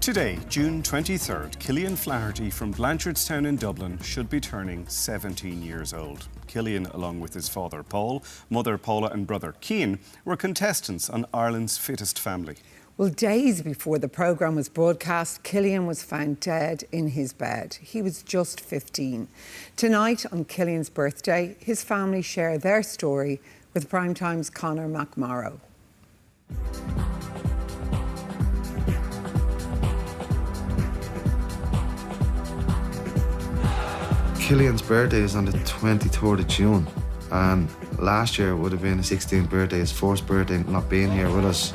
Today, June 23rd, Cillian Flaherty from Blanchardstown in Dublin should be turning 17 years old. Killian, along with his father Paul, mother Paula and brother Cian, were contestants on Ireland's Fittest Family. Well, days before the programme was broadcast, Killian was found dead in his bed. He was just 15. Tonight, on Killian's birthday, his family share their story with Primetime's Conor McMorrow. Killian's birthday is on the 23rd of June, and last year would have been his 16th birthday, his first birthday not being here with us.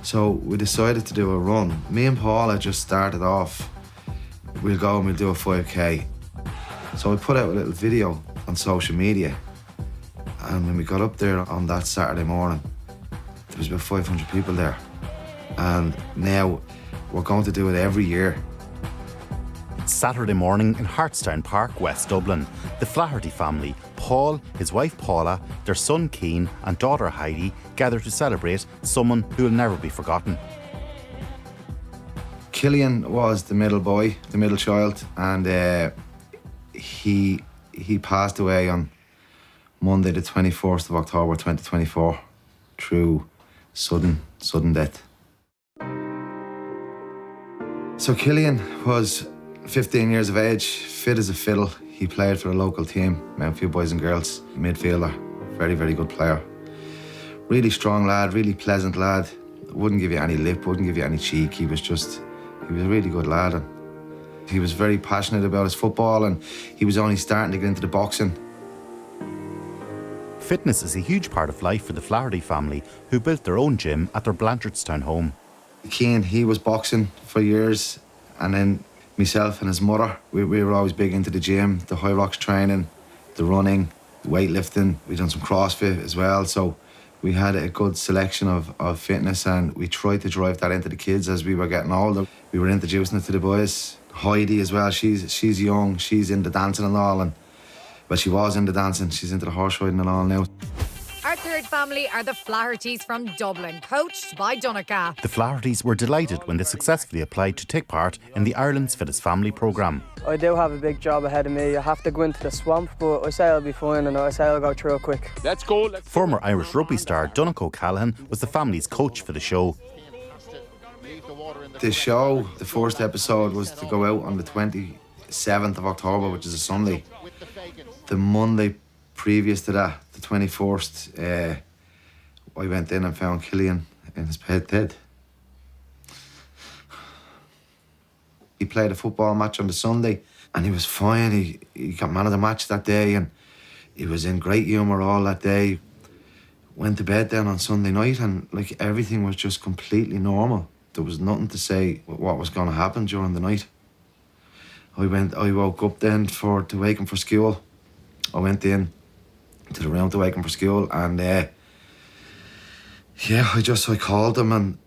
So we decided to do a run. Me and Paula just started off, we'll go and we'll do a 5K. So we put out a little video on social media, and when we got up there on that Saturday morning, there was about 500 people there. And now we're going to do it every year. Saturday morning in Hartstown Park, West Dublin. The Flaherty family, Paul, his wife Paula, their son Cian and daughter Heidi gather to celebrate someone who will never be forgotten. Killian was the middle boy, the middle child, and he passed away on Monday the 21st of October 2024 through sudden death. So Killian was 15 years of age, fit as a fiddle. He played for a local team, Mountfew Boys and Girls, midfielder, very, very good player. Really strong lad, really pleasant lad. Wouldn't give you any lip, wouldn't give you any cheek. He was a really good lad. And he was very passionate about his football, and he was only starting to get into the boxing. Fitness is a huge part of life for the Flaherty family, who built their own gym at their Blanchardstown home. Cian, he was boxing for years, and then myself and his mother, we were always big into the gym, the high rocks training, the running, the weightlifting. We done some CrossFit as well, so we had a good selection of fitness, and we tried to drive that into the kids as we were getting older. We were introducing it to the boys. Heidi as well, she's young, she's into dancing and all, and well, she was into dancing, she's into the horse riding and all now. Our third family are the Flahertys from Dublin, coached by Donegal. The Flahertys were delighted when they successfully applied to take part in the Ireland's Fittest Family programme. I do have a big job ahead of me. I have to go into the swamp, but I say I'll be fine, and I say I'll go through it quick. Let's go. Former Irish rugby star Donnacha O'Callaghan was the family's coach for the show. The show, the first episode, was to go out on the 27th of October, which is a Sunday. The Monday previous to that, the 21st, I went in and found Killian in his bed dead. He played a football match on the Sunday and he was fine. He got man of the match that day and he was in great humour all that day. Went to bed then on Sunday night and like everything was just completely normal. There was nothing to say what was going to happen during the night. I woke up then to wake him for school. I went in to the room to wake him for school, and I called him, and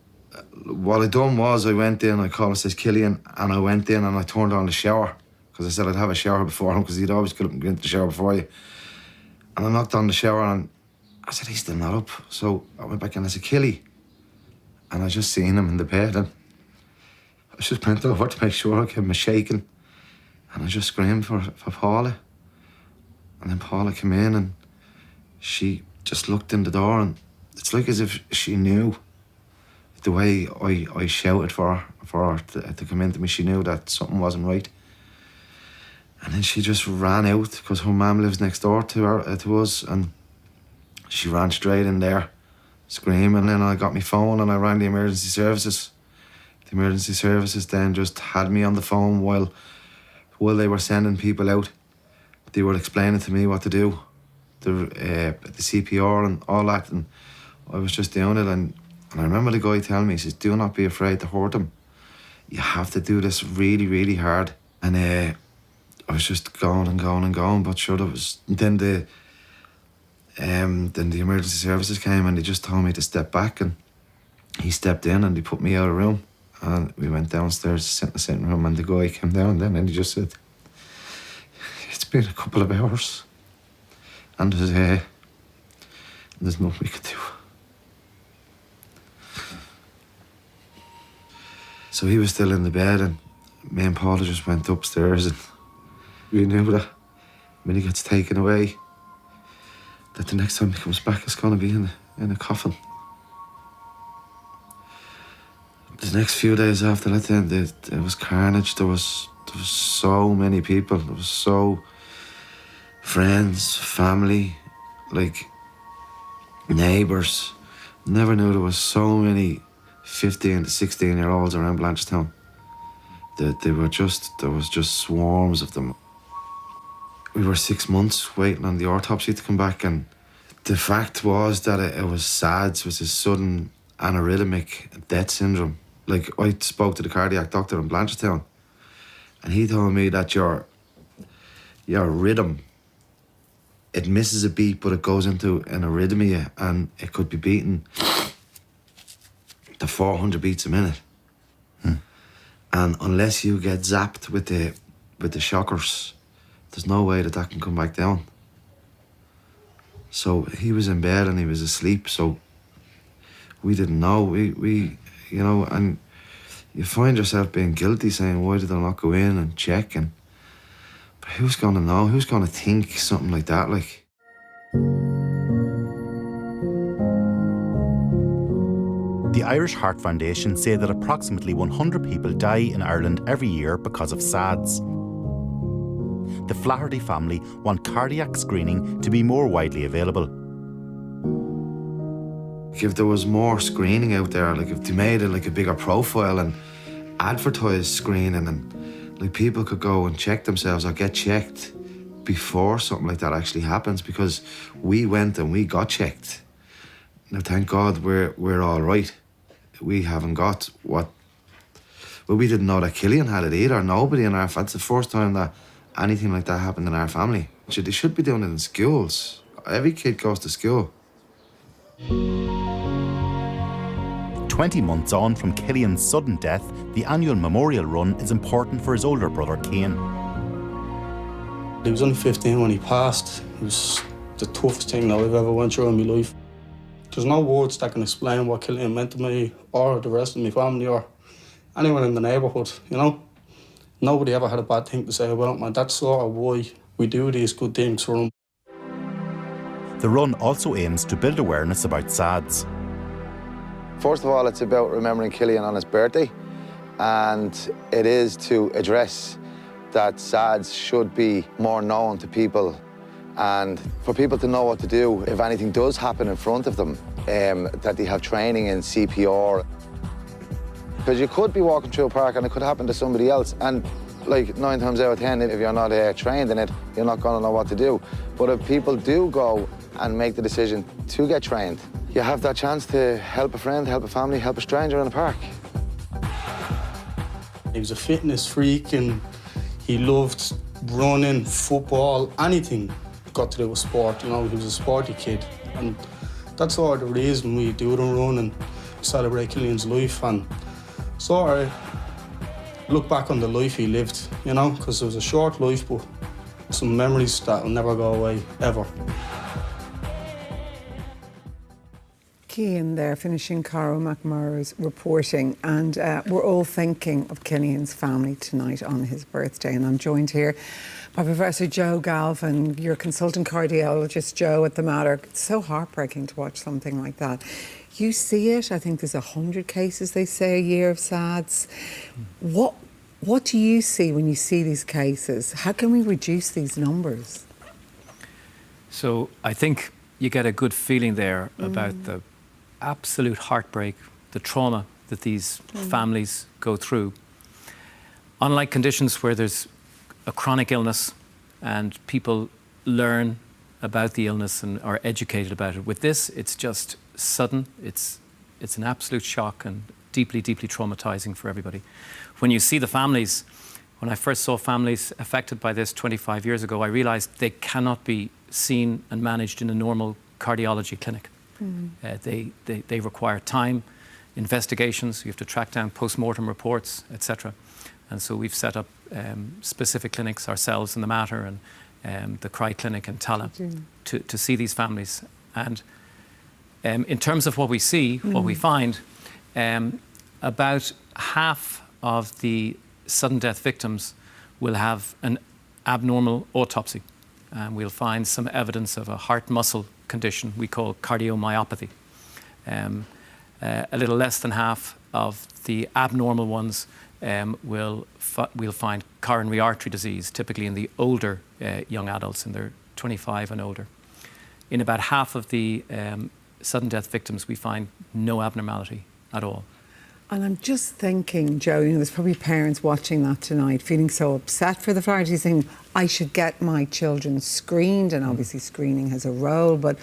what I done was I went in, I called, it says Killian, and I went in and I turned on the shower because I said I'd have a shower before him because he'd always get up and get into the shower before you. And I knocked on the shower and I said, he's still not up. So I went back in and I said, Killy. And I just seen him in the bed and I just bent over to make sure I gave him a shaking, and I just screamed for Paula. And then Paula came in and she just looked in the door, and it's like as if she knew the way I shouted for her to come into me. She knew that something wasn't right. And then she just ran out because her mum lives next door to us, and she ran straight in there screaming. And then I got my phone and I rang the emergency services. The emergency services then just had me on the phone while they were sending people out. They were explaining to me what to do, the CPR and all that, and I was just doing it. And I remember the guy telling me, he says, do not be afraid to hurt him. You have to do this really, really hard. And I was just going and going and going, but sure, there was... Then the emergency services came and they just told me to step back, and he stepped in and he put me out of the room. And we went downstairs to sit in the sitting room, and the guy came down then and he just said, it's been a couple of hours and there's nothing we could do. So he was still in the bed, and me and Paula just went upstairs, and we knew that when he gets taken away, that the next time he comes back, it's going to be in a coffin. The next few days after that, then it was carnage. There was so many people. There was so friends, family, like neighbours. Never knew there was so many 15 to 16-year-olds around Blanchardstown. There was just swarms of them. We were 6 months waiting on the autopsy to come back, and the fact was that it was SADS, which is Sudden Arrhythmic Death Syndrome. Like, I spoke to the cardiac doctor in Blanchardstown, and he told me that your rhythm, it misses a beat, but it goes into an arrhythmia, and it could be beating to 400 beats a minute. And unless you get zapped with the shockers, there's no way that can come back down. So he was in bed and he was asleep, so we didn't know. We you know, and you find yourself being guilty, saying, why did I not go in and check? But who's going to know? Who's going to think something like that? Like, The Irish Heart Foundation say that approximately 100 people die in Ireland every year because of SADS. The Flaherty family want cardiac screening to be more widely available. if there was more screening out there, like if they made it like a bigger profile and advertised screening, and like people could go and check themselves or get checked before something like that actually happens, because we went and we got checked. Now, thank God we're all right. We haven't got what... Well, we didn't know that Killian had it either. Nobody in our... It's the first time that anything like that happened in our family. They should be doing it in schools. Every kid goes to school. 20 months on from Killian's sudden death, the annual memorial run is important for his older brother, Cian. He was only 15 when he passed. It was the toughest thing that I've ever went through in my life. There's no words that can explain what Killian meant to me or the rest of my family or anyone in the neighbourhood, you know. Nobody ever had a bad thing to say about him, and that's sort of why we do these good things for him. The run also aims to build awareness about SADS. First of all, it's about remembering Killian on his birthday, and it is to address that SADS should be more known to people, and for people to know what to do if anything does happen in front of them, that they have training in CPR. Because you could be walking through a park and it could happen to somebody else, and like 9 times out of 10, if you're not trained in it, you're not going to know what to do. But if people do go and make the decision to get trained, you have that chance to help a friend, help a family, help a stranger in a park. He was a fitness freak and he loved running, football, anything got to do with sport. You know, he was a sporty kid, and that's sort of the reason we do the run and celebrate Killian's life and sort of look back on the life he lived, you know, because it was a short life, but some memories that will never go away, ever. Cian there, finishing Cara McMurrow's reporting, and we're all thinking of Killian's family tonight on his birthday, and I'm joined here by Professor Joe Galvin, your consultant cardiologist, Joe, at the Mater. It's so heartbreaking to watch something like that. You see it, I think there's 100 cases, they say, a year of SADS. What do you see when you see these cases? How can we reduce these numbers? So I think you get a good feeling there about the absolute heartbreak, the trauma that these families go through. Unlike conditions where there's a chronic illness and people learn about the illness and are educated about it, with this, it's just sudden, it's an absolute shock and deeply, deeply traumatizing for everybody. When you see the families, when I first saw families affected by this 25 years ago, I realized they cannot be seen and managed in a normal cardiology clinic. They require time, investigations, you have to track down post-mortem reports, etc. And so we've set up specific clinics ourselves in the Mater and the Cry Clinic in Tala to see these families. And in terms of what we see, what we find, about half of the sudden death victims will have an abnormal autopsy. And we'll find some evidence of a heart muscle condition we call cardiomyopathy. A little less than half of the abnormal ones we'll find coronary artery disease, typically in the older young adults, in their 25 and older. In about half of the sudden death victims, we find no abnormality at all. And I'm just thinking, Joe, there's probably parents watching that tonight feeling so upset for the Flahertys, saying, I should get my children screened, and obviously screening has a role, but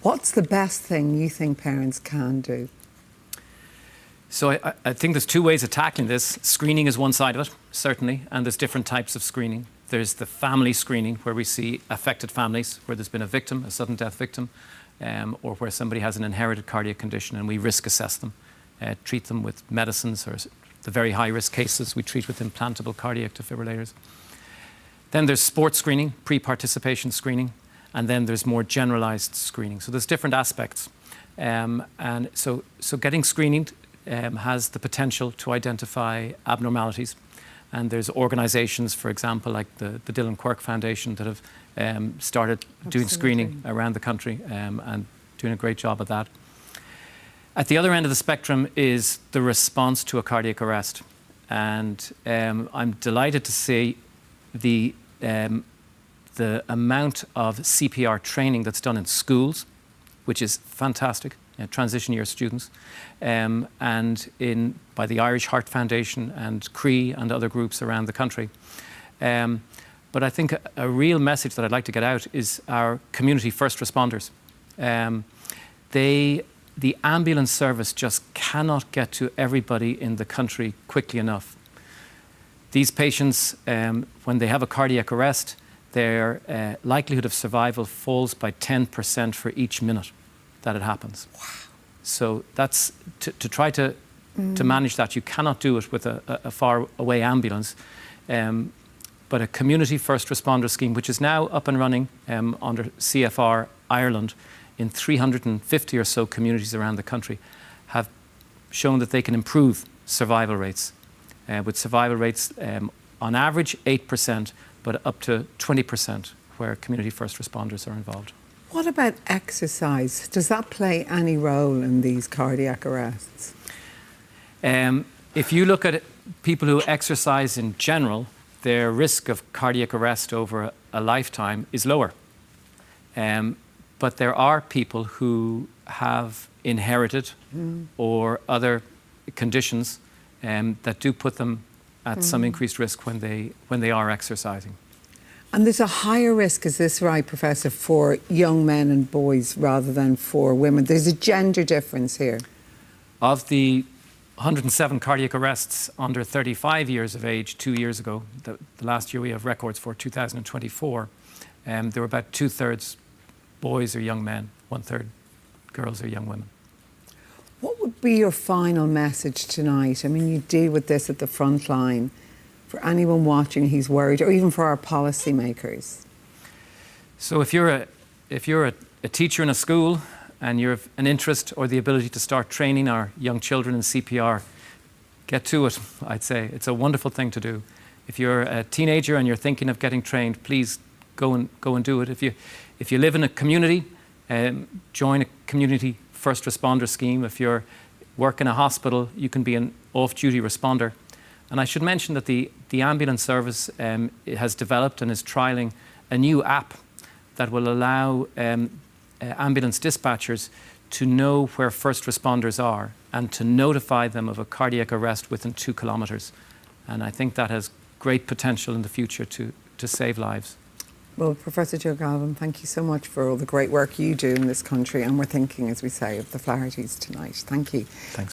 what's the best thing you think parents can do? So I think there's two ways of tackling this. Screening is one side of it, certainly, and there's different types of screening. There's the family screening, where we see affected families, where there's been a victim, a sudden death victim, or where somebody has an inherited cardiac condition, and we risk assess them. Treat them with medicines, or the very high-risk cases we treat with implantable cardiac defibrillators. Then there's sports screening, pre-participation screening, and then there's more generalised screening. So there's different aspects. And so getting screened has the potential to identify abnormalities. And there's organisations, for example, like the Dylan Quirk Foundation, that have started doing screening around the country and doing a great job of that. At the other end of the spectrum is the response to a cardiac arrest. And I'm delighted to see the amount of CPR training that's done in schools, which is fantastic, transition year students, and by the Irish Heart Foundation and CRE and other groups around the country. But I think a real message that I'd like to get out is our community first responders. The ambulance service just cannot get to everybody in the country quickly enough. These patients, when they have a cardiac arrest, their likelihood of survival falls by 10% for each minute that it happens. Wow. So that's, to try to manage that, you cannot do it with a far away ambulance. But a community first responder scheme, which is now up and running under CFR Ireland, in 350 or so communities around the country, have shown that they can improve survival rates, with survival rates on average 8%, but up to 20% where community first responders are involved. What about exercise? Does that play any role in these cardiac arrests? If you look at people who exercise in general, their risk of cardiac arrest over a lifetime is lower. But there are people who have inherited or other conditions that do put them at some increased risk when they are exercising. And there's a higher risk, is this right, Professor, for young men and boys rather than for women? There's a gender difference here. Of the 107 cardiac arrests under 35 years of age 2 years ago, the last year we have records for, 2024, there were about 2/3 boys or young men, 1/3 girls or young women. What would be your final message tonight? I mean, you deal with this at the front line. For anyone watching who's worried, or even for our policymakers? So if you're a teacher in a school and you have an interest or the ability to start training our young children in CPR, get to it, I'd say. It's a wonderful thing to do. If you're a teenager and you're thinking of getting trained, please go and do it. If you live in a community, join a community first responder scheme. If you work in a hospital, you can be an off-duty responder. And I should mention that the ambulance service has developed and is trialling a new app that will allow ambulance dispatchers to know where first responders are and to notify them of a cardiac arrest within 2 kilometres. And I think that has great potential in the future to save lives. Well, Professor Joe Galvin, thank you so much for all the great work you do in this country, and we're thinking, as we say, of the Flahertys tonight. Thank you. Thanks.